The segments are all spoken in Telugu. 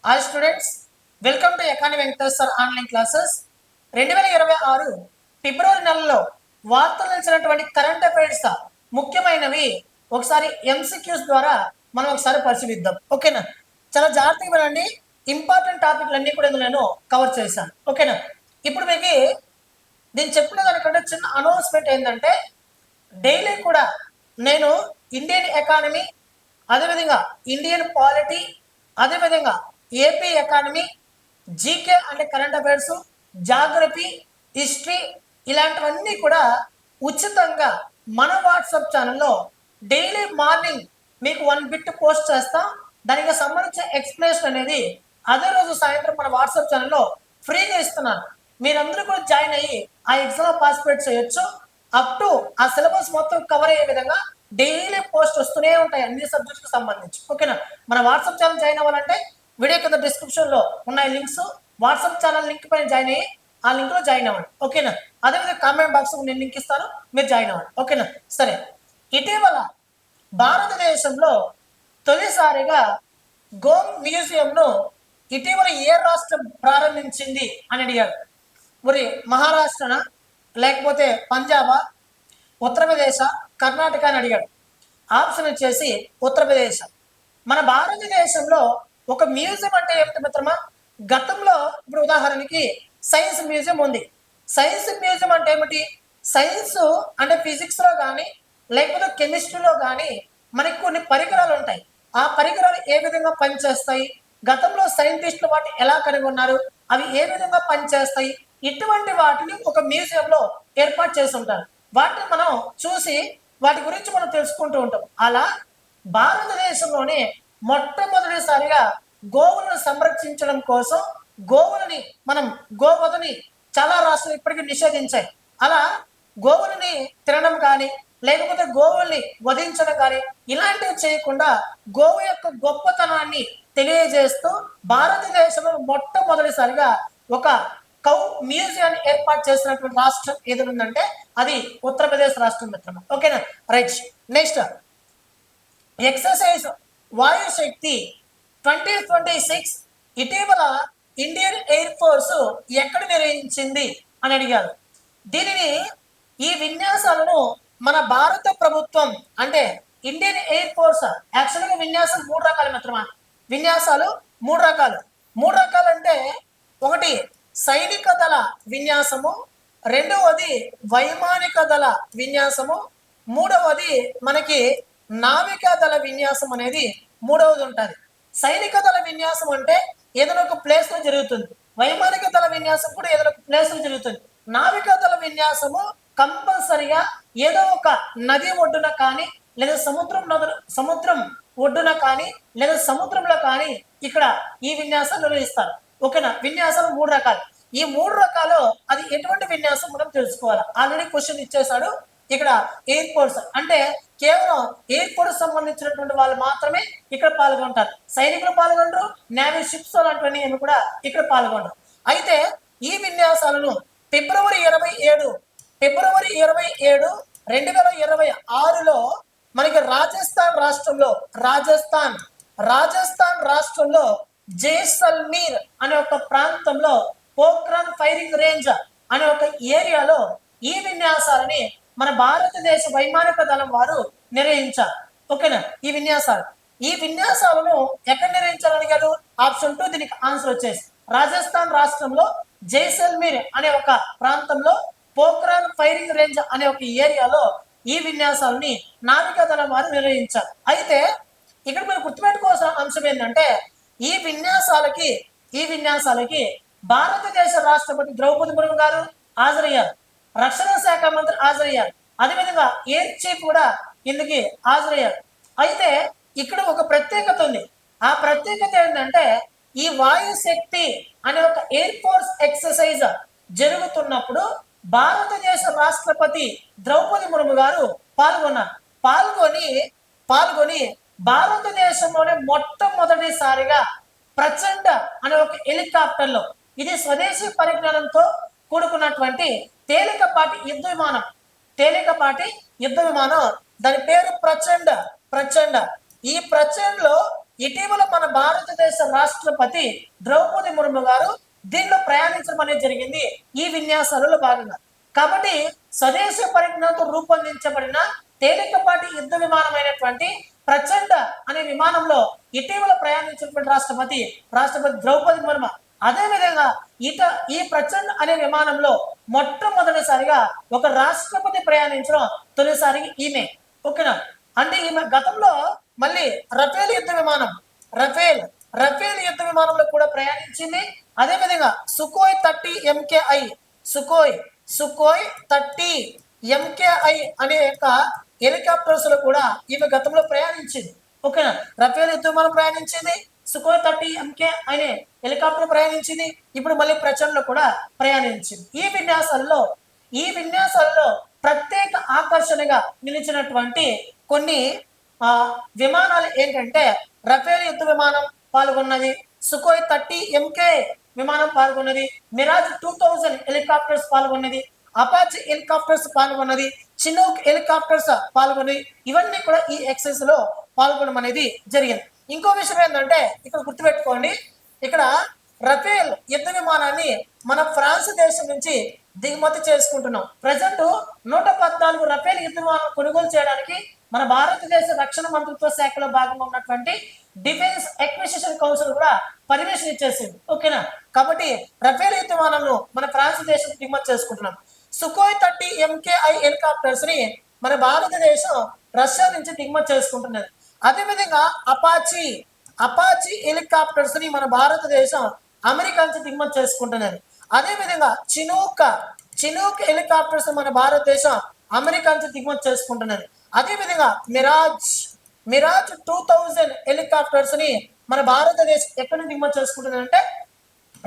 Hi students, welcome to economy Venkateshwar online classes. 2026 ఫిబ్రవరి నెలలో వార్తలు నిలిచినటువంటి కరెంట్ అఫైర్స్ ముఖ్యమైనవి ఒకసారి ఎంసీక్యూస్ ద్వారా మనం ఒకసారి పరిశీలిద్దాం. ఓకేనా? చాలా జాగ్రత్తగా వినండి. ఇంపార్టెంట్ టాపిక్లు అన్ని కూడా నేను కవర్ చేశాను. ఓకేనా? ఇప్పుడు మీకు నేను చెప్పిన దానికంటే చిన్న అనౌన్స్మెంట్ ఏంటంటే, డైలీ కూడా నేను ఇండియన్ ఎకానమీ, అదేవిధంగా ఇండియన్ పాలిటీ, అదేవిధంగా ఏపీ ఎకానమీ, జీకే అంటే కరెంట్ అఫైర్స్, జాగ్రఫీ, హిస్టరీ ఇలాంటివన్నీ కూడా ఉచితంగా మన వాట్సాప్ ఛానల్లో డైలీ మార్నింగ్ మీకు 1 బిట్ పోస్ట్ చేస్తాం. దానికి సంబంధించిన ఎక్స్ప్లెనేషన్ అనేది అదే రోజు సాయంత్రం మన వాట్సాప్ ఛానల్లో ఫ్రీగా ఇస్తున్నాను. మీరందరూ కూడా జాయిన్ అయ్యి ఆ ఎగ్జామ్ పార్టిసిపేట్ చేయొచ్చు. అప్ టు ఆ సిలబస్ మొత్తం కవర్ అయ్యే విధంగా డైలీ పోస్ట్ వస్తూనే ఉంటాయి అన్ని సబ్జెక్ట్స్కి సంబంధించి. ఓకేనా? మన వాట్సాప్ ఛానల్ జాయిన్ అవ్వాలంటే వీడియో కింద డిస్క్రిప్షన్లో ఉన్నాయి లింక్స్. వాట్సాప్ ఛానల్ లింక్ పైన జాయిన్ అయ్యి ఆ లింక్లో జాయిన్ అవ్వండి. ఓకేనా? అదేవిధంగా కామెంట్ బాక్స్ నేను లింక్ ఇస్తాను, మీరు జాయిన్ అవ్వండి. ఓకేనా? సరే, ఇటీవల భారతదేశంలో తొలిసారిగా గోమ్ మ్యూజియంను ఇటీవల ఏ రాష్ట్రం ప్రారంభించింది అని అడిగారు. మరి మహారాష్ట్రనా, లేకపోతే పంజాబా, ఉత్తరప్రదేశ్, కర్ణాటక అని అడిగాడు. ఆప్షన్ వచ్చేసి ఉత్తరప్రదేశ్. మన భారతదేశంలో ఒక మ్యూజియం అంటే ఏమిటి మిత్రమా? గతంలో ఇప్పుడు ఉదాహరణకి సైన్స్ మ్యూజియం ఉంది. సైన్స్ మ్యూజియం అంటే ఏమిటి? సైన్స్ అంటే ఫిజిక్స్లో కానీ లేకపోతే కెమిస్ట్రీలో కానీ మనకి కొన్ని పరికరాలు ఉంటాయి. ఆ పరికరాలు ఏ విధంగా పనిచేస్తాయి, గతంలో సైంటిస్టులు వాటిని ఎలా కనుగొన్నారు, అవి ఏ విధంగా పనిచేస్తాయి, ఇటువంటి వాటిని ఒక మ్యూజియంలో ఏర్పాటు చేసి ఉంటారు. వాటిని మనం చూసి వాటి గురించి మనం తెలుసుకుంటూ ఉంటాం. అలా భారతదేశంలోనే మొట్టమొదటిసారిగా గోవులను సంరక్షించడం కోసం గోవధని చాలా రాష్ట్రాలు ఇప్పటికీ నిషేధించాయి. అలా గోవులని తినడం కానీ లేకపోతే గోవుల్ని వధించడం కానీ ఇలాంటివి చేయకుండా గోవు యొక్క గొప్పతనాన్ని తెలియజేస్తూ భారతదేశంలో మొట్టమొదటిసారిగా ఒక కౌ మ్యూజియాన్ని ఏర్పాటు చేసినటువంటి రాష్ట్రం ఏది ఉందంటే అది ఉత్తరప్రదేశ్ రాష్ట్రం మిత్రమా. ఓకేనా? రైట్. నెక్స్ట్, ఎక్సర్సైజ్ వాయుశక్తి 2026 ఇటీవల ఇండియన్ ఎయిర్ ఫోర్స్ ఎక్కడ నిర్వహించింది అని అడిగారు. ఈ విన్యాసాలను మన భారత ప్రభుత్వం అంటే ఇండియన్ ఎయిర్ ఫోర్స్ యాక్చువల్గా విన్యాసం 3 రకాలు మిత్రమా. విన్యాసాలు 3 రకాలు. 3 రకాలు అంటే ఒకటి సైనిక దళ విన్యాసము, రెండవది వైమానిక దళ విన్యాసము, మూడవది మనకి నావికా దళ విన్యాసం అనేది మూడవది ఉంటుంది. సైనిక దళ విన్యాసం అంటే ఏదైనా ఒక ప్లేస్ లో జరుగుతుంది. వైమానిక దళ విన్యాసం కూడా ఏదైనా ఒక ప్లేస్ లో జరుగుతుంది. నావికా దళ విన్యాసము కంపల్సరిగా ఏదో ఒక నది ఒడ్డున కానీ లేదా సముద్రం ఒడ్డున కానీ లేదా సముద్రంలో కానీ ఇక్కడ ఈ విన్యాసం నిర్వహిస్తారు. ఓకేనా? విన్యాసం 3 రకాలు. ఈ 3 రకాలు అది ఎటువంటి విన్యాసం మనం తెలుసుకోవాలి. ఆల్రెడీ క్వశ్చన్ ఇచ్చేసాడు. ఇక్కడ ఎయిర్ ఫోర్స్ అంటే కేవలం ఎయిర్ ఫోర్స్ సంబంధించినటువంటి వాళ్ళు మాత్రమే ఇక్కడ పాల్గొంటారు. సైనికులు పాల్గొనరు, నేవీ షిప్స్ లాంటివన్నీ కూడా ఇక్కడ పాల్గొనరు. అయితే ఈ విన్యాసాలను ఫిబ్రవరి 27, 2026లో మనకి రాజస్థాన్ రాష్ట్రంలో జైసల్మీర్ అనే ఒక ప్రాంతంలో పోఖ్రాన్ ఫైరింగ్ రేంజ్ అనే ఒక ఏరియాలో ఈ విన్యాసాలని మన భారతదేశ వైమానిక దళం వారు నిర్వహించారు. ఓకేనా? ఈ విన్యాసాలను ఎక్కడ నిర్వహించాలని అడిగారు. ఆప్షన్ 2 దీనికి ఆన్సర్ వచ్చేసి రాజస్థాన్ రాష్ట్రంలో జైసల్మీర్ అనే ఒక ప్రాంతంలో పోఖ్రాన్ ఫైరింగ్ రేంజ్ అనే ఒక ఏరియాలో ఈ విన్యాసాలని నావికా దళం వారు నిర్వహించారు. అయితే ఇక్కడ మీరు గుర్తుపెట్టుకోవాల్సిన అంశం ఏంటంటే ఈ విన్యాసాలకి భారతదేశ రాష్ట్రపతి ద్రౌపది ముర్ము గారు హాజరయ్యారు, రక్షణ శాఖ మంత్రి హాజరయ్యారు, అదేవిధంగా ఎయిర్ చీఫ్ కూడా ఇందుకు హాజరయ్యారు. అయితే ఇక్కడ ఒక ప్రత్యేకత ఉంది. ఆ ప్రత్యేకత ఏంటంటే ఈ వాయుశక్తి అనే ఒక ఎయిర్ ఫోర్స్ ఎక్సర్సైజ్ జరుగుతున్నప్పుడు భారతదేశ రాష్ట్రపతి ద్రౌపది ముర్ము గారు పాల్గొని భారతదేశంలోనే మొట్టమొదటిసారిగా ప్రచండ అనే ఒక హెలికాప్టర్లో, ఇది స్వదేశీ పరిజ్ఞానంతో కూడుకున్నటువంటి తేలికపాటి యుద్ధ విమానం, దాని పేరు ప్రచండ. ఈ ప్రచండ్లో ఇటీవల మన భారతదేశ రాష్ట్రపతి ద్రౌపది ముర్ము గారు దీనిలో ప్రయాణించడం అనేది జరిగింది ఈ విన్యాసాలలో భాగంగా. కాబట్టి స్వదేశీ పరిజ్ఞానంతో రూపొందించబడిన తేలికపాటి యుద్ధ విమానమైనటువంటి ప్రచండ అనే విమానంలో ఇటీవల ప్రయాణించినటువంటి రాష్ట్రపతి ద్రౌపది ముర్ము. అదేవిధంగా ఈ ప్రచండ్ అనే విమానంలో మొట్టమొదటిసారిగా ఒక రాష్ట్రపతి ప్రయాణించడం తొలిసారి ఈమె. ఓకేనా? అంటే ఈమె గతంలో మళ్ళీ రఫేల్ యుద్ధ విమానంలో కూడా ప్రయాణించింది. అదేవిధంగా సుఖోయ్ 30 MKI సుఖోయ్ 30 MKI అనే యొక్క హెలికాప్టర్స్ లో కూడా ఈమె గతంలో ప్రయాణించింది. ఓకేనా? రఫేల్ యుద్ధ విమానం ప్రయాణించింది, సుఖోయ్ 30 MK అనే హెలికాప్టర్ ప్రయాణించింది, ఇప్పుడు మళ్ళీ ప్రచండ్ లో కూడా ప్రయాణించింది. ఈ విన్యాసాల్లో ప్రత్యేక ఆకర్షణగా నిలిచినటువంటి కొన్ని విమానాలు ఏంటంటే రఫేల్ యుద్ధ విమానం పాల్గొన్నది, సుఖోయ్ 30 MK విమానం పాల్గొన్నది, మిరాజ్ 2000 హెలికాప్టర్స్ పాల్గొన్నది, అపాచీ హెలికాప్టర్స్ పాల్గొన్నది, చినూక్ హెలికాప్టర్స్ పాల్గొన్నది. ఇవన్నీ కూడా ఈ ఎక్సైజ్ లో పాల్గొనడం అనేది జరిగింది. ఇంకో విషయం ఏంటంటే ఇక్కడ గుర్తుపెట్టుకోండి, ఇక్కడ రఫేల్ యుద్ధ విమానాన్ని మన ఫ్రాన్స్ దేశం నుంచి దిగుమతి చేసుకుంటున్నాం. ప్రజెంట్ 114 రఫేల్ యుద్ధ విమానం కొనుగోలు చేయడానికి మన భారతదేశ రక్షణ మంత్రిత్వ శాఖలో భాగంగా ఉన్నటువంటి డిఫెన్స్ ఎక్విజిషన్ కౌన్సిల్ కూడా పర్మిషన్ ఇచ్చేసింది. ఓకేనా? కాబట్టి రఫేల్ యుద్ధ విమానంను మన ఫ్రాన్స్ దేశం దిగుమతి చేసుకుంటున్నాం. సుఖోయ్ 30 MKI హెలికాప్టర్స్ ని మన భారతదేశం రష్యా నుంచి దిగుమతి చేసుకుంటున్నది. అదేవిధంగా అపాచీ హెలికాప్టర్స్ ని మన భారతదేశం అమెరికా నుంచి దిగుమతి చేసుకుంటున్నది. అదేవిధంగా చినూక్ హెలికాప్టర్స్ మన భారతదేశం అమెరికా నుంచి దిగుమతి చేసుకుంటున్నది. అదేవిధంగా మిరాజ్ 2000 హెలికాప్టర్స్ ని మన భారతదేశం ఎక్కడి నుంచి దిగుమతి చేసుకుంటున్నది అంటే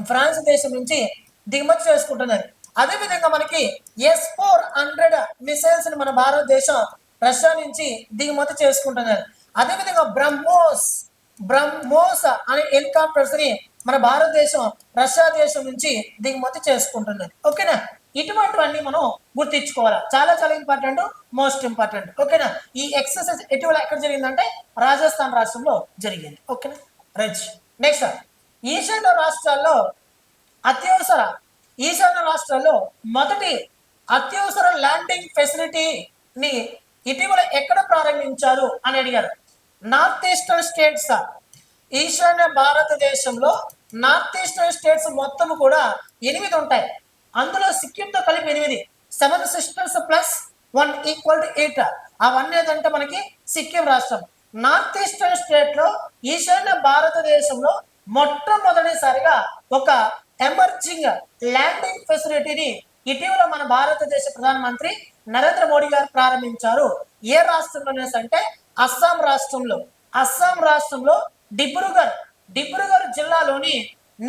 ఫ్రాన్స్ దేశం నుంచి దిగుమతి చేసుకుంటున్నది. అదేవిధంగా మనకి S-400 మిసైల్స్ ని మన భారతదేశం రష్యా నుంచి దిగుమతి చేసుకుంటున్నది. అదేవిధంగా బ్రహ్మోస్ అనే హెలికాప్టర్స్ ని మన భారతదేశం రష్యా దేశం నుంచి దిగుమతి చేసుకుంటున్నది. ఓకేనా? ఇటువంటివన్నీ మనం గుర్తించుకోవాలి. చాలా చాలా ఇంపార్టెంట్, మోస్ట్ ఇంపార్టెంట్. ఓకేనా? ఈ ఎక్సర్సైజ్ ఇటీవల ఎక్కడ జరిగిందంటే రాజస్థాన్ రాష్ట్రంలో జరిగింది. ఓకేనా? రైట్. నెక్స్ట్, ఈశాన్య రాష్ట్రాల్లో మొదటి అత్యవసర ల్యాండింగ్ ఫెసిలిటీని ఇటీవల ఎక్కడ ప్రారంభించారు అని అడిగారు. నార్త్ ఈస్టర్న్ స్టేట్స్, ఈశాన్య భారతదేశంలో నార్త్ ఈస్టర్న్ స్టేట్స్ మొత్తం కూడా 8 ఉంటాయి. అందులో సిక్కింతో కలిపి 8, 7 సిస్టర్స్ ప్లస్ 1 = 8. అవన్నీ ఏదంటే మనకి సిక్కిం రాష్ట్రం. నార్త్ ఈస్టర్న్ స్టేట్ లో ఈశాన్య భారతదేశంలో మొట్టమొదటిసారిగా ఒక ఎమర్జింగ్ ల్యాండింగ్ ఫెసిలిటీని ఇటీవల మన భారతదేశ ప్రధానమంత్రి నరేంద్ర మోడీ గారు ప్రారంభించారు. ఏ రాష్ట్రంలో అంటే అస్సాం రాష్ట్రంలో డిబ్రూగర్ జిల్లాలోని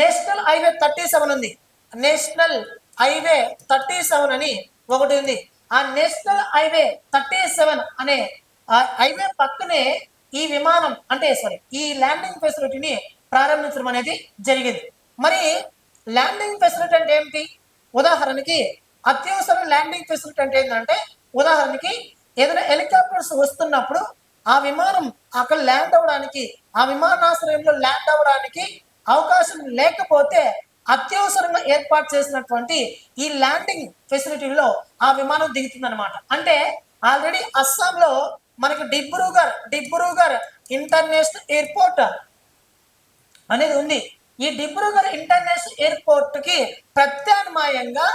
నేషనల్ హైవే 37 ఉంది. నేషనల్ హైవే 37 అని ఒకటి ఉంది. ఆ నేషనల్ హైవే 37 అనే హైవే పక్కనే ఈ విమానం ఈ ల్యాండింగ్ ఫెసిలిటీని ప్రారంభించడం అనేది జరిగింది. మరి ల్యాండింగ్ ఫెసిలిటీ అంటే ఏంటి? ఉదాహరణకి అత్యవసర ల్యాండింగ్ ఫెసిలిటీ అంటే ఏంటంటే, ఉదాహరణకి ఏదైనా హెలికాప్టర్స్ వస్తున్నప్పుడు ఆ విమానం అక్కడ ల్యాండ్ అవ్వడానికి, ఆ విమానాశ్రయంలో ల్యాండ్ అవ్వడానికి అవకాశం లేకపోతే అత్యవసరంగా ఏర్పాటు చేసినటువంటి ఈ ల్యాండింగ్ ఫెసిలిటీలో ఆ విమానం దిగుతుంది అనమాట. అంటే ఆల్రెడీ అస్సాంలో మనకి డిబ్రూగర్ ఇంటర్నేషనల్ ఎయిర్పోర్ట్ అనేది ఉంది. ఈ డిబ్రూగర్ ఇంటర్నేషనల్ ఎయిర్పోర్ట్ కి ప్రత్యామ్నాయంగా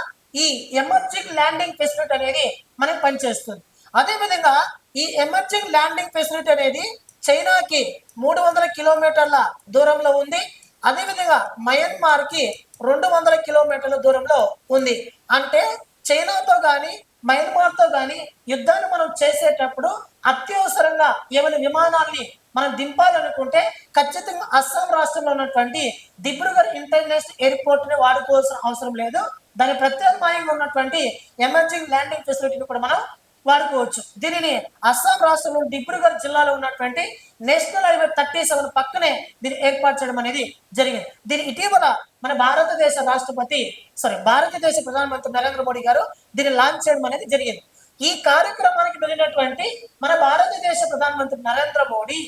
ఈ ఎమర్జింగ్ ల్యాండింగ్ ఫెసిలిటీ అనేది మనకి పనిచేస్తుంది. అదేవిధంగా ఈ ఎమర్జింగ్ ల్యాండింగ్ ఫెసిలిటీ అనేది చైనాకి 300 కిలోమీటర్ల దూరంలో ఉంది. అదేవిధంగా మయన్మార్ కి 200 కిలోమీటర్ల దూరంలో ఉంది. అంటే చైనాతో కానీ మయన్మార్తో కానీ యుద్ధాన్ని మనం చేసేటప్పుడు అత్యవసరంగా ఏమైనా విమానాల్ని మనం దింపాలనుకుంటే ఖచ్చితంగా అస్సాం రాష్ట్రంలో ఉన్నటువంటి డిబ్రూగర్ ఇంటర్నేషనల్ ఎయిర్పోర్ట్ ని వాడుకోవాల్సిన అవసరం లేదు. దాని ప్రత్యామ్నాయంగా ఉన్నటువంటి ఎమర్జింగ్ ల్యాండింగ్ ఫెసిలిటీని కూడా మనం వాడుకోవచ్చు. దీనిని అస్సాం రాష్ట్రంలో డిబ్రూగర్ జిల్లాలో ఉన్నటువంటి నేషనల్ హైవే 37 పక్కనే దీన్ని ఏర్పాటు చేయడం అనేది జరిగింది. దీని ఇటీవల మన భారతదేశ ప్రధానమంత్రి నరేంద్ర మోడీ గారు దీన్ని లాంచ్ చేయడం అనేది జరిగింది. ఈ కార్యక్రమానికి వెళ్ళినటువంటి మన భారతదేశ ప్రధానమంత్రి నరేంద్ర మోడీ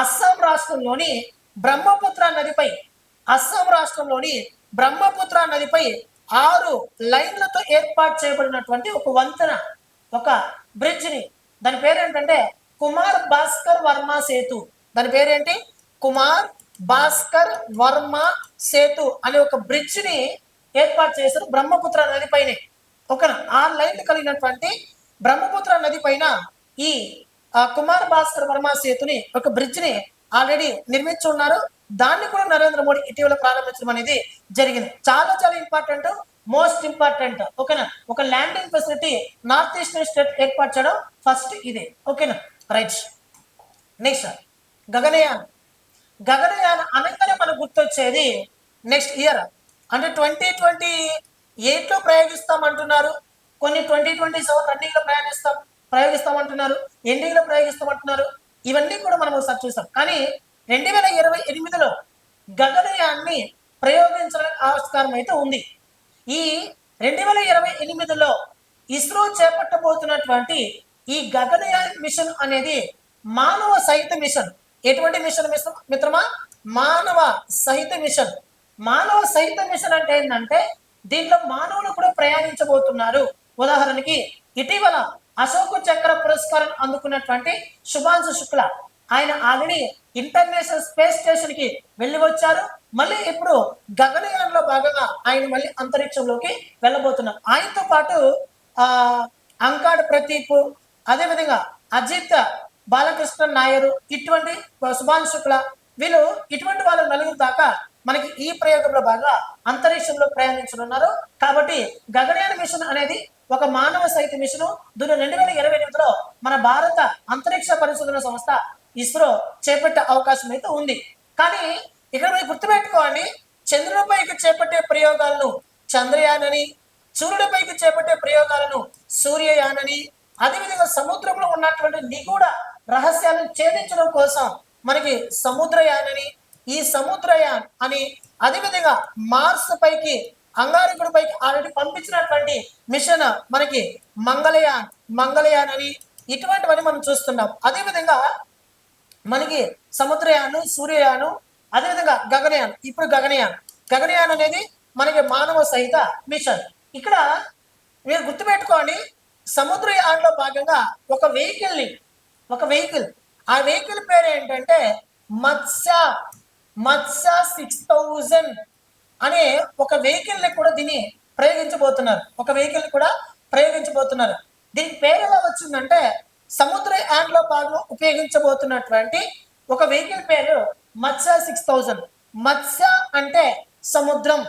అస్సాం రాష్ట్రంలోని బ్రహ్మపుత్ర నదిపై అస్సాం రాష్ట్రంలోని బ్రహ్మపుత్ర నదిపై 6 లైన్లతో ఏర్పాటు చేయబడినటువంటి ఒక వంతెన, ఒక బ్రిడ్జ్ని, దాని పేరు ఏంటంటే కుమార్ భాస్కర్ వర్మ సేతు. దాని పేరేంటి? కుమార్ భాస్కర్ వర్మ సేతు అనే ఒక బ్రిడ్జ్ని ఏర్పాటు చేశారు బ్రహ్మపుత్ర నది పైనే. ఒక 6 లైన్లు కలిగినటువంటి బ్రహ్మపుత్ర నది పైన ఈ కుమార్ భాస్కర్ వర్మ సేతుని, ఒక బ్రిడ్జ్ని ఆల్రెడీ నిర్మించి ఉన్నారు. దాన్ని కూడా నరేంద్ర మోడీ ఇటీవల ప్రారంభించడం అనేది జరిగింది. చాలా చాలా ఇంపార్టెంట్, మోస్ట్ ఇంపార్టెంట్. ఓకేనా? ఒక landing facility north eastern state ఏర్పాటు చేయడం ఫస్ట్ ఇదే. ఓకేనా? రైట్. నెక్స్ట్ గగనయాన్. గగనయాన్ అనగానే మనకు గుర్తొచ్చేది నెక్స్ట్ ఇయర్ అంటే 2028లో ప్రయోగిస్తామంటున్నారు. కొన్ని 2027 రన్నింగ్లో ప్రయోగిస్తామంటున్నారు, ఎండింగ్లో ప్రయోగిస్తామంటున్నారు. ఇవన్నీ కూడా మనం ఒకసారి చూస్తాం. కానీ 2028లో గగనయాన్ని ప్రయోగించడానికి ఆవిష్కారం అయితే ఉంది. ఈ 2028లో ఇస్రో చేపట్టబోతున్నటువంటి ఈ గగనయాన్ మిషన్ అనేది మానవ సహిత మిషన్. ఎటువంటి మిషన్ మిత్రమా? మానవ సహిత మిషన్. మానవ సహిత మిషన్ అంటే ఏంటంటే దీంట్లో మానవులు కూడా ప్రయాణించబోతున్నారు. ఉదాహరణకి ఇటీవల అశోక్ చక్ర పురస్కారం అందుకున్నటువంటి శుభాంశు శుక్ల, ఆయన ఆల్రెడీ ఇంటర్నేషనల్ స్పేస్ స్టేషన్ కి వెళ్ళి వచ్చారు. మళ్ళీ ఇప్పుడు గగనయాన్లో భాగంగా ఆయన మళ్ళీ అంతరిక్షంలోకి వెళ్ళబోతున్నారు. ఆయనతో పాటు అంకాడ్ ప్రదీప్, అదేవిధంగా అజిత్ బాలకృష్ణ నాయరు, ఇటువంటి సుభాన్ శుక్ల, వీళ్ళు ఇటువంటి వాళ్ళ నలుగురు దాకా మనకి ఈ ప్రయోగంలో భాగంగా అంతరిక్షంలో ప్రయాణించనున్నారు. కాబట్టి గగనయాన్ మిషన్ అనేది ఒక మానవ సహిత మిషన్. దీని 2028లో మన భారత అంతరిక్ష పరిశోధన సంస్థ ఇస్రో చేపట్టే అవకాశం అయితే ఉంది. కానీ ఇక్కడ మీరు గుర్తుపెట్టుకోండి, చంద్రుడిపైకి చేపట్టే ప్రయోగాలను చంద్రయాన్ అని, సూర్యుడిపైకి చేపట్టే ప్రయోగాలను సూర్యయాన్ అని, అదేవిధంగా సముద్రంలో ఉన్నటువంటి నిగూఢ రహస్యాలను ఛేదించడం కోసం మనకి సముద్రయాన్ అని, ఈ సముద్రయాన్ అని, అదేవిధంగా మార్స్ పైకి, అంగారకుడి పైకి ఆల్రెడీ పంపించినటువంటి మిషన్ మనకి మంగళయాన్ అని, ఇటువంటివన్నీ మనం చూస్తున్నాం. అదేవిధంగా మనకి సముద్రయాను, సూర్యయాను, అదేవిధంగా గగనయాన్. ఇప్పుడు గగనయాన్ అనేది మనకి మానవ సహిత మిషన్. ఇక్కడ మీరు గుర్తుపెట్టుకోండి, సముద్రయాన్లో భాగంగా ఒక వెహికల్, ఆ వెహికల్ పేరు ఏంటంటే మత్స్య 6000 అనే ఒక వెహికల్ని కూడా దీన్ని ప్రయోగించబోతున్నారు. దీని పేరు ఎలా వచ్చిందంటే సముద్రయాన్లో భాగంగా ఉపయోగించబోతున్నటువంటి ఒక వెహికల్ పేరు మత్స్య 6000. మత్స్య అంటే సముద్రం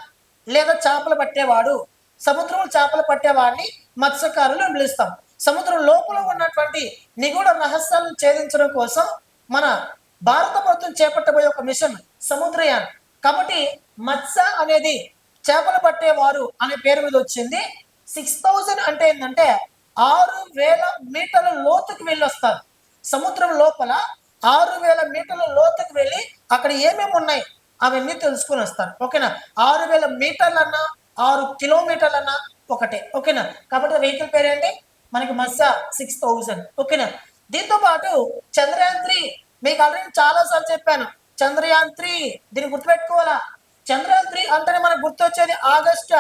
లేదా చేపలు పట్టేవాడు. సముద్రంలో చేపలు పట్టేవాడిని మత్స్యకారులు పిలుస్తాం. సముద్రం లోపల ఉన్నటువంటి నిగూఢ రహస్యాలను ఛేదించడం కోసం మన భారత ప్రభుత్వం చేపట్టబోయే ఒక మిషన్ సముద్రయాన్. కాబట్టి మత్స్య అనేది చేపలు పట్టేవారు అనే పేరు మీద వచ్చింది. 6000 అంటే ఏంటంటే 6000 మీటర్ల లోతుకు వెళ్ళి వస్తారు. సముద్రం లోపల 6000 మీటర్ల లోతుకు వెళ్ళి అక్కడ ఏమేమి ఉన్నాయి అవన్నీ తెలుసుకొని వస్తారు. ఓకేనా? 6000 మీటర్లన్నా 6 కిలోమీటర్లన్నా ఒకటే. ఓకేనా? కాబట్టి వెహికల్ పేరు ఏంటి? మనకి మత్స్య 6000. ఓకేనా? దీంతో పాటు చంద్రయాన్ 3 మీకు ఆల్రెడీ చాలా సార్లు చెప్పాను. చంద్రయాన్ 3 దీన్ని గుర్తుపెట్టుకోవాలా. చంద్రయాన్ 3 అంటేనే మనకు గుర్తొచ్చేది ఆగస్టు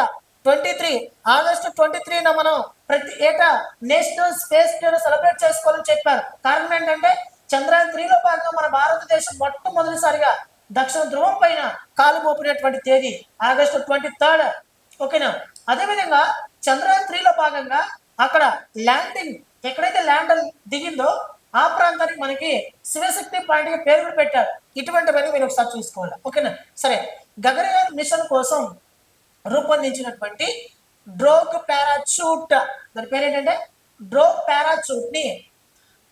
23న మనం ప్రతి ఏటా నేషనల్ స్పేస్ డే సెలబ్రేట్ చేసుకోవాలని చెప్పారు. కారణం ఏంటంటే చంద్రయాన్ 3లో భాగంగా మన భారతదేశం మొట్టమొదటిసారిగా దక్షిణ ధ్రువం పైన కాలు మోపినటువంటి తేదీ ఆగస్టు 23. ఓకేనా? అదేవిధంగా చంద్రయాన్ 3లో భాగంగా అక్కడ ల్యాండింగ్, ఎక్కడైతే ల్యాండర్ దిగిందో ఆ ప్రాంతానికి మనకి శివశక్తి పాయింట్గా పేరు కూడా పెట్టారు. ఇటువంటివన్నీ మీరు ఒకసారి చూసుకోవాలి. ఓకేనా? సరే, గగనయాన్ మిషన్ కోసం రూపొందించినటువంటి డ్రోగ్ పారాచూట్, దాని పేరు ఏంటంటే డ్రోగ్ పారాచూట్ని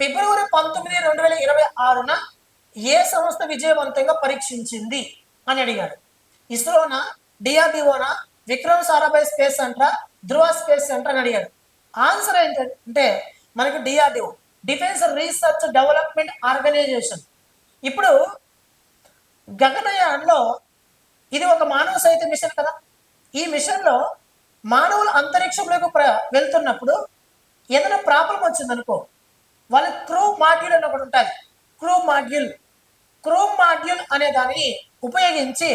ఫిబ్రవరి 19, 2026న ఏ సంస్థ విజయవంతంగా పరీక్షించింది అని అడిగాడు. ఇస్రోనా, డిఆర్డిఓనా, విక్రమ్ సారాభాయ్ స్పేస్ సెంటరా, ధ్రువ స్పేస్ సెంటర్ అని అడిగాడు. ఆన్సర్ ఏంటంటే మనకి DRDO, defence research development organisation. ఇప్పుడు గగనయాన్లో ఇది ఒక మానవ సహిత మిషన్ కదా. ఈ మిషన్లో మానవులు అంతరిక్షంలోకి వెళ్తున్నప్పుడు ఏదైనా ప్రాబ్లం వచ్చిందనుకో, వాళ్ళ క్రూ మాడ్యూల్ అని ఒకటి ఉంటుంది. క్రూ మాడ్యూల్ క్రూ మాడ్యూల్ అనే దానిని ఉపయోగించి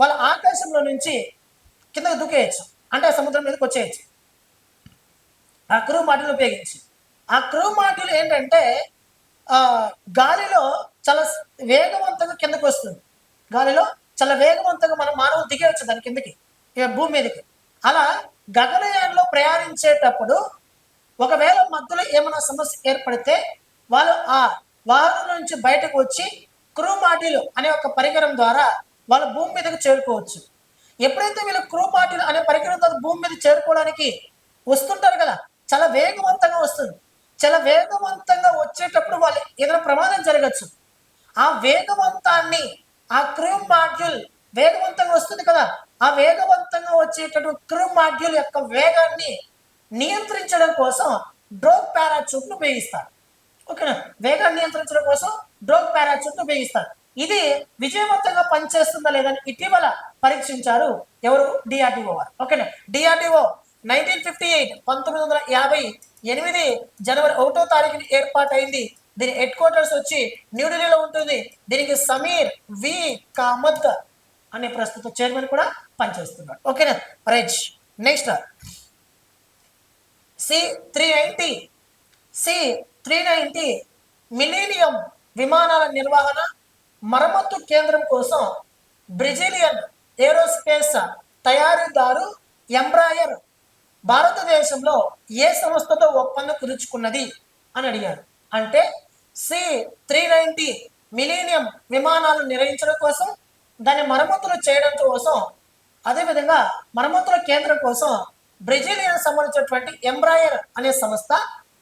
వాళ్ళ ఆకాశంలో నుంచి కిందకు దూకేయచ్చు, అంటే సముద్రం మీదకి వచ్చేయచ్చు ఆ క్రూ మాడ్యూల్ ఉపయోగించి. ఆ క్రూ మాడ్యూల్ ఏంటంటే గాలిలో చాలా వేగవంతంగా కిందకు వస్తుంది, గాలిలో చాలా వేగవంతంగా మనం మానవులు దిగేయచ్చు దాని కిందకి, భూమి మీదకి. అలా గగనయానంలో ప్రయాణించేటప్పుడు ఒకవేళ మధ్యలో ఏమైనా సమస్య ఏర్పడితే వాళ్ళు ఆ వాహనం నుంచి బయటకు వచ్చి క్రూ మాడ్యూల్ అనే ఒక పరికరం ద్వారా వాళ్ళు భూమి మీదకి చేరుకోవచ్చు. ఎప్పుడైతే వీళ్ళు క్రూ మాడ్యూల్ అనే పరికరం ద్వారా భూమి మీద చేరుకోవడానికి వస్తుంటారు కదా, చాలా వేగవంతంగా వస్తుంది. చాలా వేగవంతంగా వచ్చేటప్పుడు వాళ్ళు ఏదైనా ప్రమాదం జరగచ్చు. ఆ వేగవంతాన్ని ఆ క్రూ మాడ్యూల్ వేగవంతంగా వస్తుంది కదా, ఆ వేగవంతంగా వచ్చేటటువంటి క్రూ మాడ్యూల్ యొక్క వేగాన్ని నియంత్రించడం కోసం డ్రోగ్ పారాచూట్ను ఉపయోగిస్తారు. ఓకేనా, వేగాన్ని నియంత్రించడం కోసం డ్రోగ్ పారాచూట్ను ఉపయోగిస్తారు. ఇది విజయవంతంగా పనిచేస్తుందా లేదని ఇటీవల పరీక్షించారు ఎవరు, డిఆర్డిఓ వారు. ఓకేనా, డిఆర్డిఓ 1958 జనవరి 1వ తారీఖున ఏర్పాటైంది. దీని హెడ్ క్వార్టర్స్ వచ్చి న్యూఢిల్లీలో ఉంటుంది. దీనికి సమీర్ వి కామత్ అనే ప్రస్తుత చైర్మన్ కూడా పనిచేస్తున్నాడు. ఓకేనా, రైట్. నెక్స్ట్ C-390 మిలీనియం విమానాల నిర్వహణ మరమ్మతు కేంద్రం కోసం బ్రెజిలియన్ ఏరోస్పేస్ తయారీదారు ఎంబ్రాయర్ భారతదేశంలో ఏ సంస్థతో ఒప్పందం కుదుర్చుకున్నది అని అడిగారు. అంటే C-390 మిలీనియం విమానాలను నిర్వహించడం కోసం, దాని మరమ్మతులు చేయడం కోసం, అదేవిధంగా మరమ్మతుల కేంద్రం కోసం బ్రెజిలియన్ సంబంధించినటువంటి ఎంబ్రాయర్ అనే సంస్థ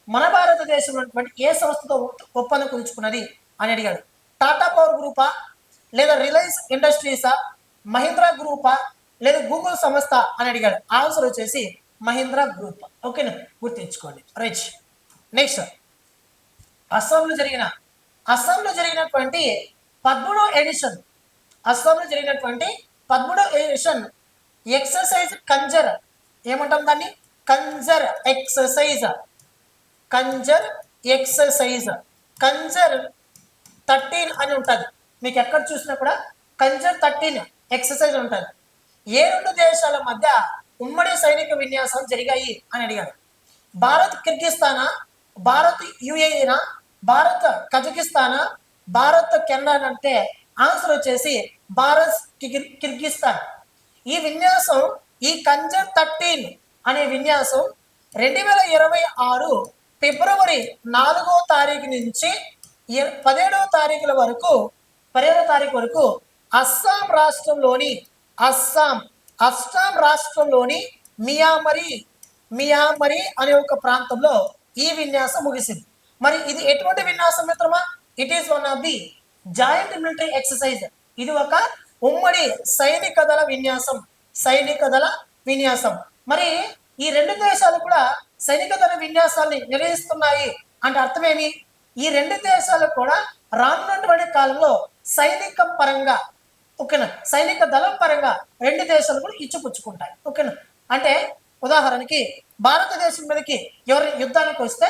మన భారతదేశంలో ఏ సంస్థతో ఒప్పందం కుదుర్చుకున్నది అని అడిగాడు. టాటా పవర్ గ్రూపా, లేదా రిలయన్స్ ఇండస్ట్రీసా, మహీంద్రా గ్రూపా, లేదా గూగుల్ సంస్థ అని అడిగాడు. ఆన్సర్ వచ్చేసి మహీంద్రా గ్రూప్. ఓకేనా, గుర్తించుకోండి. రైట్. నెక్స్ట్ అస్సాంలో జరిగినటువంటి 13వ ఎడిషన్ ఎక్సర్సైజ్ కంజర్, ఏమంటాం దాన్ని, కంజర్ ఎక్సర్సైజ్ 13 అని ఉంటుంది. మీకు ఎక్కడ చూసినా కూడా కంజర్ 13 ఎక్సర్సైజ్ ఉంటుంది. ఏ రెండు దేశాల మధ్య ఉమ్మడి సైనిక విన్యాసాలు జరిగాయి అని అడిగాడు. భారత్ కిర్గిస్తానా, భారత్ యుఏఈనా, భారత్ కజకిస్తానా, భారత్ కెనడా అంటే ఆన్సర్ వచ్చేసి భారత్ కిర్గిస్తాన్. ఈ విన్యాసం, ఈ కంజర్ 13 అనే విన్యాసం 2026 ఫిబ్రవరి 4వ తారీఖు నుంచి 17వ తారీఖుల వరకు అస్సాం రాష్ట్రంలోని మియామరి అనే ఒక ప్రాంతంలో ఈ విన్యాసం ముగిసింది. మరి ఇది ఎటువంటి విన్యాసం మిత్రమా? It is one of the joint military exercise. ఇది ఒక ఉమ్మడి సైనిక దళ విన్యాసం. మరి ఈ రెండు దేశాలు కూడా సైనిక దళ విన్యాసాన్ని నిర్వహిస్తున్నాయి అంటే అర్థమేమి? ఈ రెండు దేశాలు కూడా రానున్నటువంటి కాలంలో సైనిక పరంగా, ఓకేనా, సైనిక దళం పరంగా రెండు దేశాలు కూడా ఇచ్చిపుచ్చుకుంటాయి. ఓకేనా, అంటే ఉదాహరణకి భారతదేశం మీదకి ఎవరు యుద్ధానికి వస్తే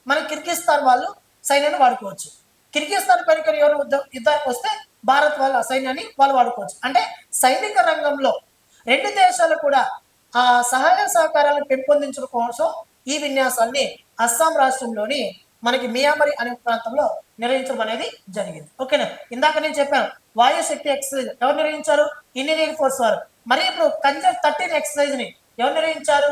మన కిర్గిస్తాన్ వాళ్ళు సైన్యాన్ని వాడుకోవచ్చు, కిర్గిస్తాన్ పైన ఎవరు యుద్ధానికి వస్తే భారత్ వాళ్ళ సైన్యాన్ని వాళ్ళు వాడుకోవచ్చు. అంటే సైనిక రంగంలో రెండు దేశాలు కూడా ఆ సహాయ సహకారాలను పెంపొందించడం కోసం ఈ విన్యాసాన్ని అస్సాం రాష్ట్రంలోని మనకి మియామరి అనే ప్రాంతంలో నిర్వహించడం అనేది జరిగింది. ఓకేనా, ఇందాక నేను చెప్పాను వాయుశక్తి ఎక్సర్సైజ్ ఎవరు నిర్వహించారు? ఇండియన్ ఎయిర్ ఫోర్స్ వారు. మరి ఇప్పుడు కంజర్ 13 ఎక్సర్సైజ్ ని ఎవరు నిర్వహించారు?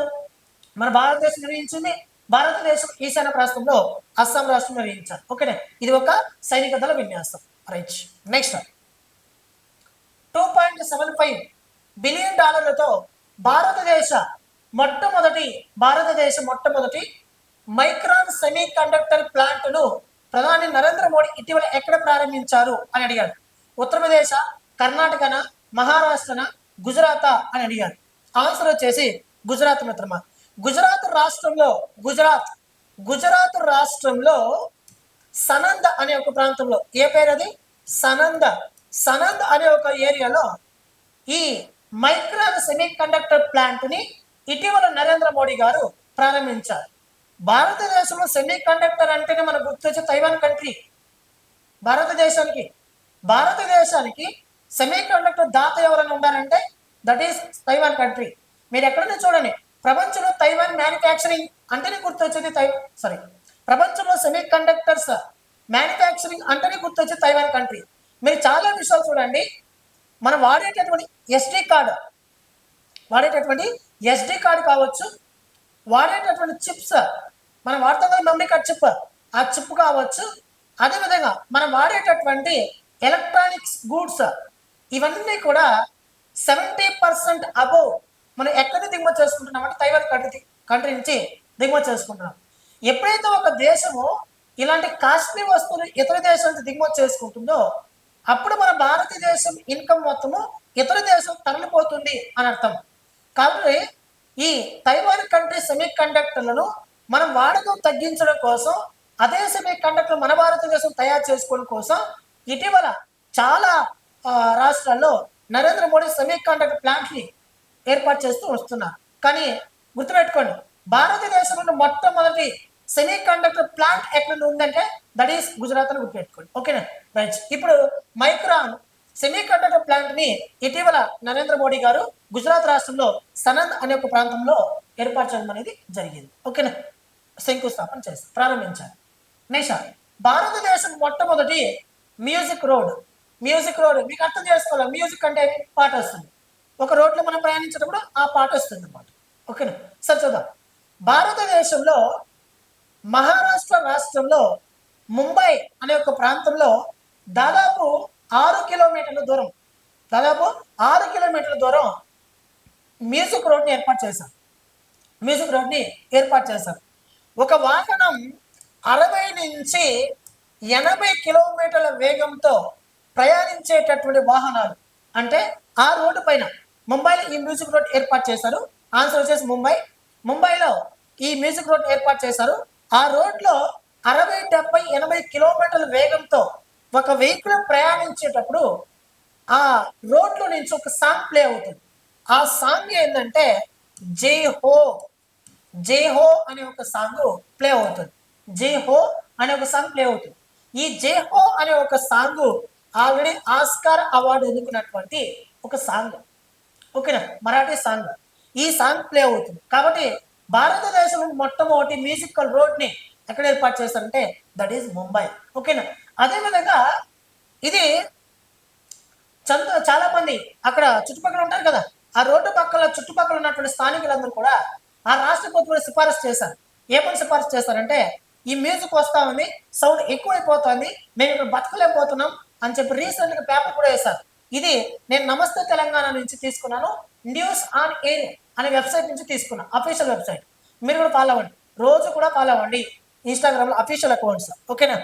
మన భారతదేశం నిర్వహించింది. భారతదేశం ఈశాన్య రాష్ట్రంలో అస్సాం రాష్ట్రం నిర్వహించారు. ఓకేనా, ఇది ఒక సైనిక దళ విన్యాసం. రైట్. నెక్స్ట్ $2.75 బిలియన్ భారతదేశ మొట్టమొదటి మైక్రాన్ సెమీ కండక్టర్ ప్లాంట్ ను ప్రధాని నరేంద్ర మోడీ ఇటీవల ఎక్కడ ప్రారంభించారు అని అడిగాడు. ఉత్తరప్రదేశ్, కర్ణాటకన, మహారాష్ట్రన, గుజరాత్ అని అడిగాడు. ఆన్సర్ వచ్చేసి గుజరాత్ మిత్రమా. గుజరాత్ రాష్ట్రంలో సనంద్ అనే ఒక ప్రాంతంలో, ఏ పేరు అది? సనంద్ అనే ఒక ఏరియాలో ఈ మైక్రాన్ సెమీ కండక్టర్ ప్లాంట్ ని ఇటీవల నరేంద్ర మోడీ గారు ప్రారంభించారు. భారతదేశంలో సెమీ కండక్టర్ అంటేనే మనకు గుర్తొచ్చే తైవాన్ కంట్రీ భారతదేశానికి. భారతదేశానికి సెమీ కండక్టర్ దాత ఎవరైనా ఉన్నారంటే దట్ ఈస్ తైవాన్ కంట్రీ. మీరు ఎక్కడైనా చూడండి, ప్రపంచంలో తైవాన్ మ్యానుఫ్యాక్చరింగ్ అంటేనే గుర్తొచ్చేది ప్రపంచంలో సెమీ కండక్టర్స్ మ్యానుఫ్యాక్చరింగ్ అంటేనే గుర్తొచ్చేది తైవాన్ కంట్రీ. మీరు చాలా విషయాలు చూడండి, మనం వాడేటటువంటి ఎస్డి కార్డు కావచ్చు, వాడేటటువంటి చిప్స్, మనం వాడతాం కదా మెమరీ కార్డ్ చిప్, ఆ చిప్ కావచ్చు, అదేవిధంగా మనం వాడేటటువంటి ఎలక్ట్రానిక్స్ గూడ్స్, ఇవన్నీ కూడా 70% అబోవ్ మనం ఎక్కడ దిగుమతి చేసుకుంటున్నాం అంటే తైవాన్ కంట్రీ నుంచి దిగుమతి చేసుకుంటున్నాం. ఎప్పుడైతే ఒక దేశము ఇలాంటి కాస్ట్లీ వస్తువులు ఇతర దేశం నుంచి దిగుమతి చేసుకుంటుందో అప్పుడు మన భారతదేశం ఇన్కమ్ మొత్తము ఇతర దేశం తరలిపోతుంది అని అర్థం. కాబట్టి ఈ తైవాన్ కంట్రీ సెమీ కండక్టర్లను మనం వాడకం తగ్గించడం కోసం, అదే సెమీ కండక్టర్ మన భారతదేశం తయారు చేసుకోవడం కోసం ఇటీవల చాలా రాష్ట్రాల్లో నరేంద్ర మోడీ సెమీ కండక్టర్ ప్లాంట్ని ఏర్పాటు చేస్తూ వస్తున్నారు. కానీ గుర్తుపెట్టుకోండి, భారతదేశంలో మొట్టమొదటి సెమీ కండక్టర్ ప్లాంట్ ఎక్కడ ఉందంటే దట్ ఈస్ గుజరాత్ అని గుర్తుపెట్టుకోండి. ఓకేనా రైట్. ఇప్పుడు మైక్రాన్ సెమీ కండక్టర్ ప్లాంట్ ని ఇటీవల నరేంద్ర మోడీ గారు గుజరాత్ రాష్ట్రంలో సనంద్ అనే ఒక ప్రాంతంలో ఏర్పాటు చేయడం అనేది జరిగింది. ఓకేనా, శంకుస్థాపన చేసి ప్రారంభించారు. నెక్స్ట్, భారతదేశం మొట్టమొదటి మ్యూజిక్ రోడ్ మీకు అర్థం చేసుకోవాలి. మ్యూజిక్ అంటే పాట వస్తుంది, ఒక రోడ్లో మనం ప్రయాణించేటప్పుడు ఆ పాట వస్తుంది అన్నమాట. ఓకేనా, సరే చూద్దాం. భారతదేశంలో మహారాష్ట్ర రాష్ట్రంలో ముంబై అనే ఒక ప్రాంతంలో దాదాపు 6 కిలోమీటర్ల దూరం మ్యూజిక్ రోడ్ని ఏర్పాటు చేశారు. ఒక వాహనం 60 నుంచి 80 కిలోమీటర్ల వేగంతో ప్రయాణించేటటువంటి వాహనాలు అంటే ఆ రోడ్డు పైన ముంబైలో ఈ మ్యూజిక్ రోడ్ ఏర్పాటు చేశారు. ఆన్సర్ వచ్చేసి ముంబైలో ఈ మ్యూజిక్ రోడ్ ఏర్పాటు చేశారు. ఆ రోడ్లో 60, 70, 80 కిలోమీటర్ల వేగంతో ఒక వెహికల్ ప్రయాణించేటప్పుడు ఆ రోడ్లో నుంచి ఒక సాంగ్ ప్లే అవుతుంది. ఆ సాంగ్ ఏంటంటే జై హో అనే ఒక సాంగ్ ప్లే అవుతుంది. ఈ జై హో అనే ఒక సాంగ్ ఆల్రెడీ ఆస్కార్ అవార్డు అందుకున్నటువంటి ఒక సాంగ్. ఓకేనా, మరాఠీ సాంగ్. ఈ సాంగ్ ప్లే అవుతుంది. కాబట్టి భారతదేశంలో మొట్టమొదటి మ్యూజికల్ రోడ్ని ఎక్కడ ఏర్పాటు చేశారంటే దట్ ఈస్ ముంబై. ఓకేనా, అదేవిధంగా ఇది చాలా మంది అక్కడ చుట్టుపక్కల ఉంటారు కదా, ఆ రోడ్డు చుట్టుపక్కల ఉన్నటువంటి స్థానికులందరూ కూడా ఆ రాష్ట్రపతి కూడా సిఫారసు చేశారు. ఏమని సిఫారసు చేస్తారంటే ఈ మ్యూజిక్ వస్తా ఉంది, సౌండ్ ఎక్కువైపోతుంది, మేము ఇక్కడ బతకలేకపోతున్నాం అని చెప్పి రీసెంట్గా పేపర్ కూడా వేశారు. ఇది నేను నమస్తే తెలంగాణ నుంచి తీసుకున్నాను, న్యూస్ ఆన్ ఎయిర్ అనే వెబ్సైట్ నుంచి తీసుకున్నాను, అఫీషియల్ వెబ్సైట్. మీరు కూడా ఫాలో అవ్వండి, రోజు కూడా ఫాలో అవ్వండి ఇన్స్టాగ్రామ్లో అఫీషియల్ అకౌంట్స్. ఓకేనా,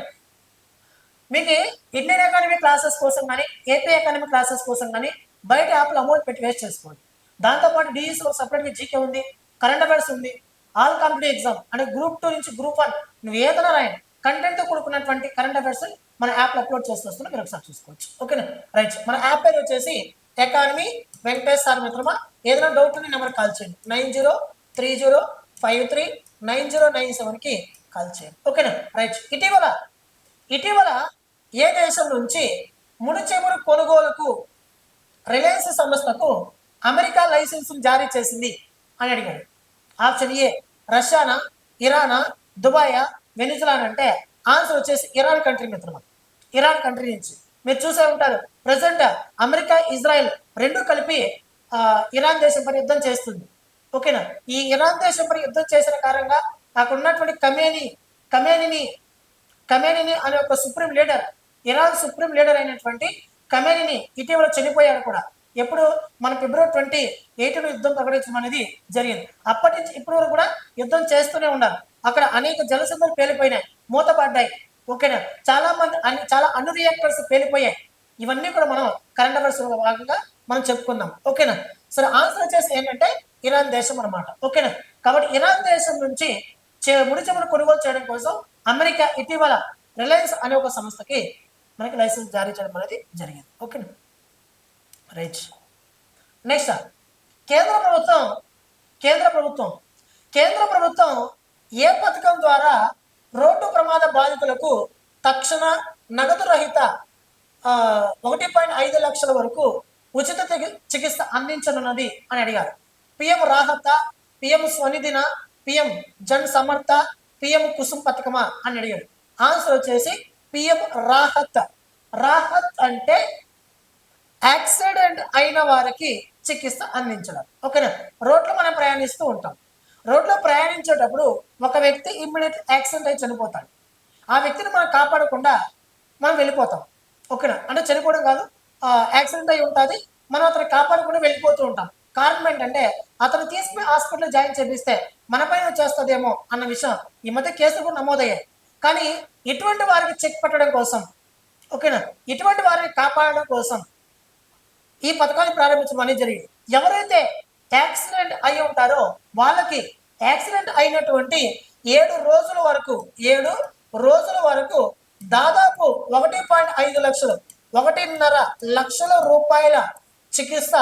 మీకు ఇండియన్ ఎకానమీ క్లాసెస్ కోసం కానీ ఏపీ ఎకానమీ క్లాసెస్ కోసం కానీ బయట యాప్లో అమౌంట్ పెట్టి వేస్ట్ చేసుకోండి. దాంతోపాటు డిఈస్లో సపరేట్గా జీకే ఉంది, కరెంట్ అఫైర్స్ ఉంది, ఆల్ కాంపిటేటివ్ ఎగ్జామ్ అంటే గ్రూప్ 2 నుంచి గ్రూప్ 1 నువ్వు ఏదైనా రాయండి, కంటెంట్తో కూడుకున్నటువంటి కరెంట్ అఫైర్స్ మన యాప్లో అప్లోడ్ చేస్తూ వస్తున్నా, మీరు ఒకసారి చూసుకోవచ్చు. ఓకేనా రైట్. మన యాప్ పేరు వచ్చేసి ఎకానమీ వెంకటేష్ సార్. మిత్రమా, ఏదైనా డౌట్ ఉంటే నెంబర్ కాల్ చేయండి, 9030539097కి కాల్ చేయండి. ఓకేనా రైట్. ఇటీవల ఏ దేశం నుంచి ముడి చమురు కొనుగోలుకు రిలయన్స్ సంస్థకు అమెరికా లైసెన్స్ జారీ చేసింది అని అడిగాడు. ఆప్షన్ ఏ రష్యానా, ఇరానా, దుబాయా, వెనిజులా అంటే ఆన్సర్ వచ్చేసి ఇరాన్ కంట్రీ. మిత్రమా, ఇరాన్ కంట్రీ నుంచి మీరు చూసే ఉంటారు, ప్రజెంట్ అమెరికా, ఇజ్రాయెల్ రెండు కలిపి ఇరాన్ దేశం పై యుద్ధం చేస్తుంది. ఓకేనా, ఈ ఇరాన్ దేశం పై యుద్ధం చేసిన కారణంగా అక్కడ ఉన్నటువంటి కమేనిని అనే ఒక supreme leader, Iran supreme leader అయినటువంటి కమేనిని ఇటీవల చనిపోయాడు కూడా. ఎప్పుడు మన ఫిబ్రవరి 28 యుద్ధం ప్రకటించడం అనేది జరిగింది. అప్పటి నుంచి ఇప్పటి వరకు కూడా యుద్ధం చేస్తూనే ఉన్నారు. అక్కడ అనేక జలసంధులు పేలిపోయినాయి, మూతపడ్డాయి. ఓకేనా, చాలా అణు రియాక్టర్స్ పేలిపోయాయి. ఇవన్నీ కూడా మనం కరెంట్ అఫైర్స్ భాగంగా మనం చెప్పుకుందాం. ఓకేనా, సరే ఆన్సర్ వచ్చేసి ఏంటంటే ఇరాన్ దేశం అనమాట. ఓకేనా, కాబట్టి ఇరాన్ దేశం నుంచి ముడి చమురు కొనుగోలు చేయడం కోసం అమెరికా ఇటీవల రిలయన్స్ అనే ఒక సంస్థకి మనకి లైసెన్స్ జారీ చేయడం అనేది జరిగింది. ఓకేనా రైట్. నెక్స్ట్, కేంద్ర ప్రభుత్వం ఏ పథకం ద్వారా రోడ్డు ప్రమాద బాధితులకు తక్షణ నగదు రహిత 1.5 లక్షల వరకు ఉచిత చికిత్స అందించనున్నది అని అడిగారు. పిఎం రాహత, పిఎం స్వనిధిన, పిఎం జన్ సమర్థ, పిఎం కుసుమ్ పథకమా అని అడిగాడు. ఆన్సర్ వచ్చేసి పిఎం రాహత్. రాహత్ అంటే యాక్సిడెంట్ అయిన వారికి చికిత్స అందించడం. ఓకేనా. రోడ్లో మనం ప్రయాణిస్తూ ఉంటాం. రోడ్లో ప్రయాణించేటప్పుడు ఒక వ్యక్తి ఇమ్మీడియట్ యాక్సిడెంట్ అయి చనిపోతాడు. ఆ వ్యక్తిని మనం కాపాడకుండా మనం వెళ్ళిపోతాం. ఓకేనా. అంటే చనిపోవడం కాదు, యాక్సిడెంట్ అయి ఉంటుంది, మనం అతను కాపాడకుండా వెళ్ళిపోతూ ఉంటాం. కారణం ఏంటంటే అతను తీసుకుని హాస్పిటల్లో జాయిన్ చేపిస్తే మన పైన చేస్తుందేమో అన్న విషయం ఈ మధ్య కేసులు కూడా నమోదయ్యాయి. కానీ ఇటువంటి వారికి చెక్ పెట్టడం కోసం, ఓకేనా, ఇటువంటి వారిని కాపాడడం కోసం ఈ పథకాన్ని ప్రారంభించడం అనేది జరిగింది. ఎవరైతే యాక్సిడెంట్ అయి ఉంటారో వాళ్ళకి యాక్సిడెంట్ అయినటువంటి 7 రోజుల వరకు దాదాపు 1.5 లక్షలు, 1.5 లక్షల రూపాయల చికిత్స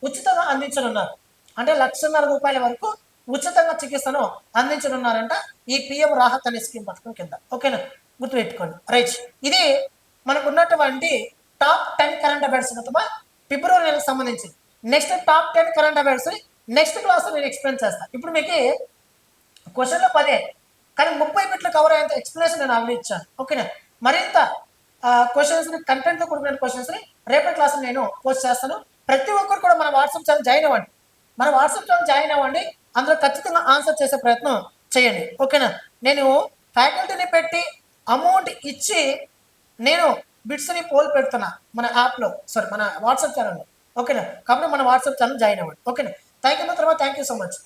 ఉచితంగా అందించనున్నారు. అంటే 1.5 లక్షల వరకు ఉచితంగా చికిత్సను అందించనున్నారంట ఈ పిఎం రాహత్ అనే స్కీమ్ పథకం కింద. ఓకేనా, గుర్తుపెట్టుకోండి. రైట్, ఇది మనకు ఉన్నటువంటి టాప్ 10 కరెంట్ అఫైర్స్ ఫిబ్రవరి నెలకు సంబంధించి. Next top 10 current affairs next క్లాస్లో నేను ఎక్స్ప్లెయిన్ చేస్తాను. ఇప్పుడు మీకు క్వశ్చన్లో 10 కానీ 30 బిట్లు కవర్ అయ్యేంత ఎక్స్ప్లెనేషన్ నేను ఆల్రెడీ ఇచ్చాను. ఓకేనా. మరింత క్వశ్చన్స్ని, కంటెంట్తో కూడుకున్న క్వశ్చన్స్ని రేపటి క్లాస్ నేను పోస్ట్ చేస్తాను. ప్రతి ఒక్కరు కూడా మన వాట్సాప్ ఛానల్ జాయిన్ అవ్వండి. మన వాట్సాప్ ఛానల్ జాయిన్ అవ్వండి. అందులో ఖచ్చితంగా ఆన్సర్ చేసే ప్రయత్నం చేయండి. ఓకేనా. నేను ఫ్యాకల్టీని పెట్టి అమౌంట్ ఇచ్చి నేను బిట్స్ని పోల్ పెడుతున్నా మన యాప్లో, సారీ మన వాట్సాప్ ఛానల్లో. ఓకేనా. కాబట్టి మన వాట్సాప్ ఛానల్ జాయిన్ అవ్వండి. ఓకేనా. థ్యాంక్ యూ మిత్రమా, థ్యాంక్ యూ సో మచ్.